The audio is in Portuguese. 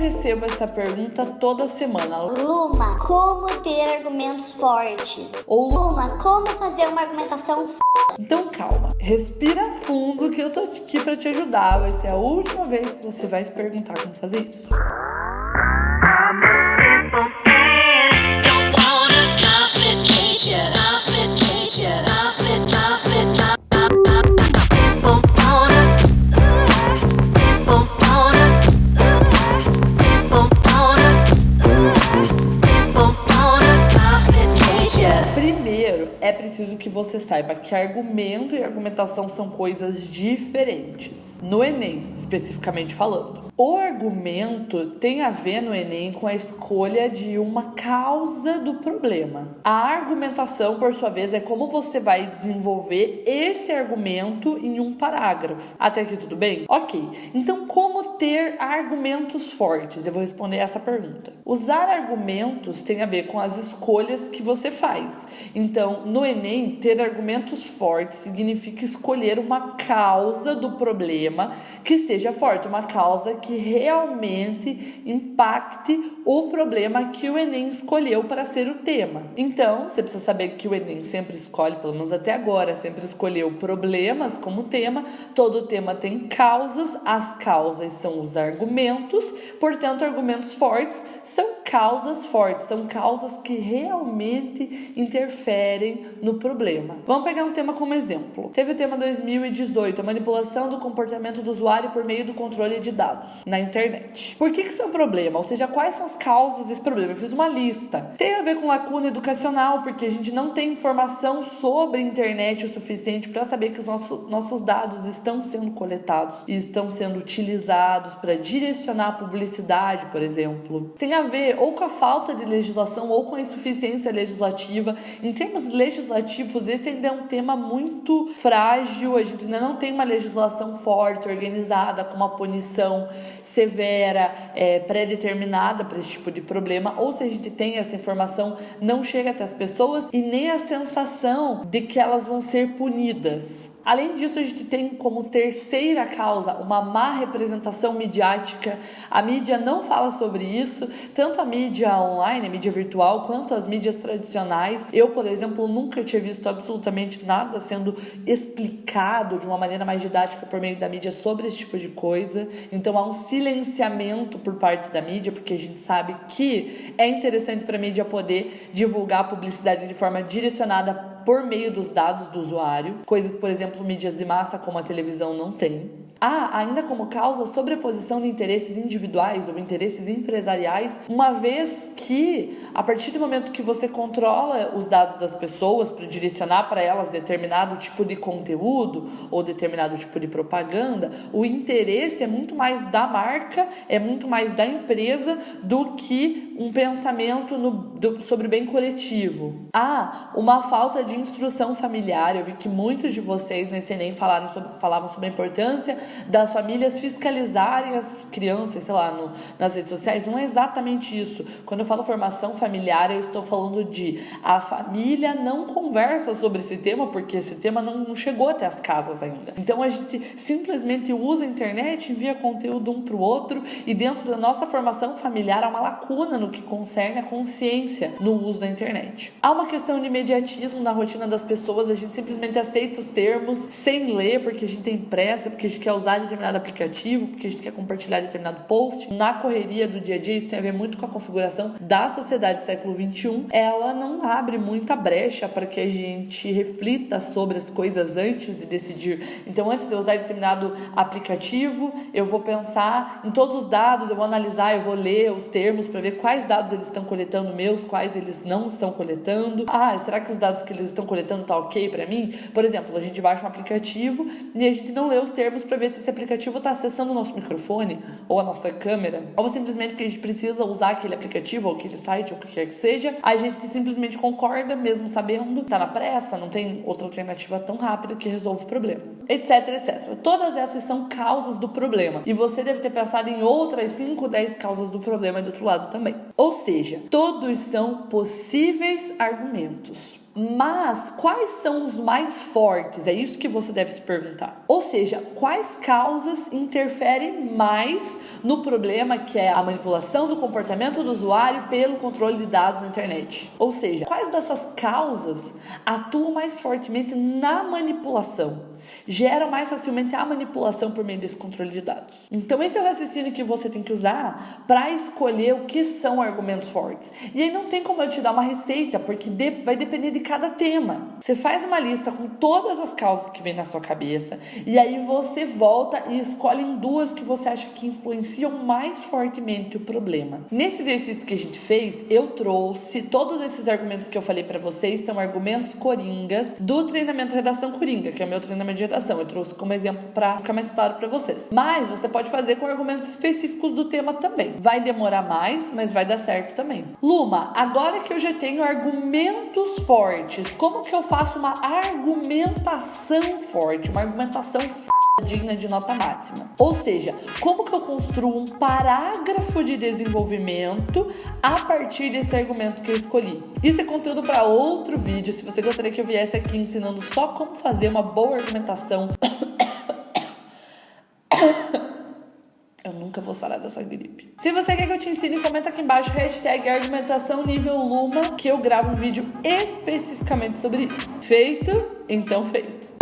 recebo essa pergunta toda semana. Luma, como ter argumentos fortes? Ou Luma, como fazer uma argumentação Então calma, respira fundo que eu tô aqui pra te ajudar. Vai ser a última vez que você vai se perguntar como fazer isso. Primeiro, é preciso que você saiba que argumento e argumentação são coisas diferentes. No Enem, especificamente falando. O argumento tem a ver no Enem com a escolha de uma causa do problema. A argumentação, por sua vez, é como você vai desenvolver esse argumento em um parágrafo. Até aqui tudo bem? Ok. Então, como ter argumentos fortes? Eu vou responder essa pergunta. Usar argumentos tem a ver com as escolhas que você faz. Então, no Enem, ter argumentos fortes significa escolher uma causa do problema que seja forte, uma causa que realmente impacte o problema que o Enem escolheu para ser o tema. Então, você precisa saber que o Enem sempre escolhe, pelo menos até agora, sempre escolheu problemas como tema. Todo tema tem causas, as causas são os argumentos, portanto, argumentos fortes são causas fortes, são causas que realmente interferem no problema. Vamos pegar um tema como exemplo. Teve o tema 2018, a manipulação do comportamento do usuário por meio do controle de dados na internet. Por que isso é um problema? Ou seja, quais são as causas desse problema? Eu fiz uma lista. Tem a ver com lacuna educacional, porque a gente não tem informação sobre a internet o suficiente para saber que os nossos dados estão sendo coletados e estão sendo utilizados para direcionar a publicidade, por exemplo. Tem a ver ou com a falta de legislação ou com a insuficiência legislativa. Em termos legislativos, esse ainda é um tema muito frágil. A gente ainda não tem uma legislação forte, organizada, com uma punição severa, pré-determinada para esse tipo de problema. Ou se a gente tem essa informação, não chega até as pessoas e nem a sensação de que elas vão ser punidas. Além disso, a gente tem como terceira causa uma má representação midiática. A mídia não fala sobre isso, tanto a mídia online, a mídia virtual, quanto as mídias tradicionais. Eu, por exemplo, nunca tinha visto absolutamente nada sendo explicado de uma maneira mais didática por meio da mídia sobre esse tipo de coisa. Então, há um silenciamento por parte da mídia, porque a gente sabe que é interessante para a mídia poder divulgar a publicidade de forma direcionada por meio dos dados do usuário, coisa que, por exemplo, mídias de massa como a televisão não tem. Há ainda como causa sobreposição de interesses individuais ou interesses empresariais, uma vez que, a partir do momento que você controla os dados das pessoas para direcionar para elas determinado tipo de conteúdo ou determinado tipo de propaganda, o interesse é muito mais da marca, é muito mais da empresa do que um pensamento sobre o bem coletivo. Há uma falta de instrução familiar. Eu vi que muitos de vocês nesse Enem falavam sobre a importância das famílias fiscalizarem as crianças, sei lá, nas redes sociais. Não é exatamente isso. Quando eu falo formação familiar, eu estou falando de a família não conversa sobre esse tema, porque esse tema não chegou até as casas ainda. Então a gente simplesmente usa a internet, envia conteúdo um para o outro, e dentro da nossa formação familiar há uma lacuna no que concerne a consciência no uso da internet. Há uma questão de imediatismo na rotina das pessoas. A gente simplesmente aceita os termos sem ler, porque a gente tem pressa, porque a gente quer usar determinado aplicativo, porque a gente quer compartilhar determinado post. Na correria do dia a dia, isso tem a ver muito com a configuração da sociedade do século XXI. Ela não abre muita brecha para que a gente reflita sobre as coisas antes de decidir. Então, antes de eu usar determinado aplicativo, eu vou pensar em todos os dados, eu vou analisar, eu vou ler os termos para ver quais dados eles estão coletando meus, quais eles não estão coletando. Será que os dados que eles estão coletando tá ok para mim? Por exemplo, a gente baixa um aplicativo e a gente não lê os termos para ver se esse aplicativo está acessando o nosso microfone ou a nossa câmera, ou simplesmente porque a gente precisa usar aquele aplicativo ou aquele site ou o que quer que seja, a gente simplesmente concorda, mesmo sabendo, tá na pressa, não tem outra alternativa tão rápida que resolva o problema, etc, etc. Todas essas são causas do problema, e você deve ter pensado em outras 5, 10 causas do problema do outro lado também. Ou seja, todos são possíveis argumentos. Mas quais são os mais fortes? É isso que você deve se perguntar. Ou seja, quais causas interferem mais no problema que é a manipulação do comportamento do usuário pelo controle de dados na internet? Ou seja, quais dessas causas atuam mais fortemente na manipulação? Geram mais facilmente a manipulação por meio desse controle de dados. Então esse é o raciocínio que você tem que usar para escolher o que são argumentos fortes. E aí não tem como eu te dar uma receita, porque vai depender de cada tema. Você faz uma lista com todas as causas que vem na sua cabeça, e aí você volta e escolhe em duas que você acha que influenciam mais fortemente o problema. Nesse exercício que a gente fez, eu trouxe todos esses argumentos que eu falei para vocês, são argumentos coringas do treinamento Redação Coringa, que é o meu treinamento de redação. Eu trouxe como exemplo para ficar mais claro para vocês. Mas você pode fazer com argumentos específicos do tema também. Vai demorar mais, mas vai dar certo também. Luma, agora que eu já tenho argumentos fortes, como que eu faço uma argumentação forte? Uma argumentação digna de nota máxima. Ou seja, como que eu construo um parágrafo de desenvolvimento a partir desse argumento que eu escolhi? Isso é conteúdo para outro vídeo. Se você gostaria que eu viesse aqui ensinando só como fazer uma boa argumentação, eu nunca vou sarar dessa gripe. Se você quer que eu te ensine, comenta aqui embaixo #argumentação nível Luma, que eu gravo um vídeo especificamente sobre isso. Feito? Então feito.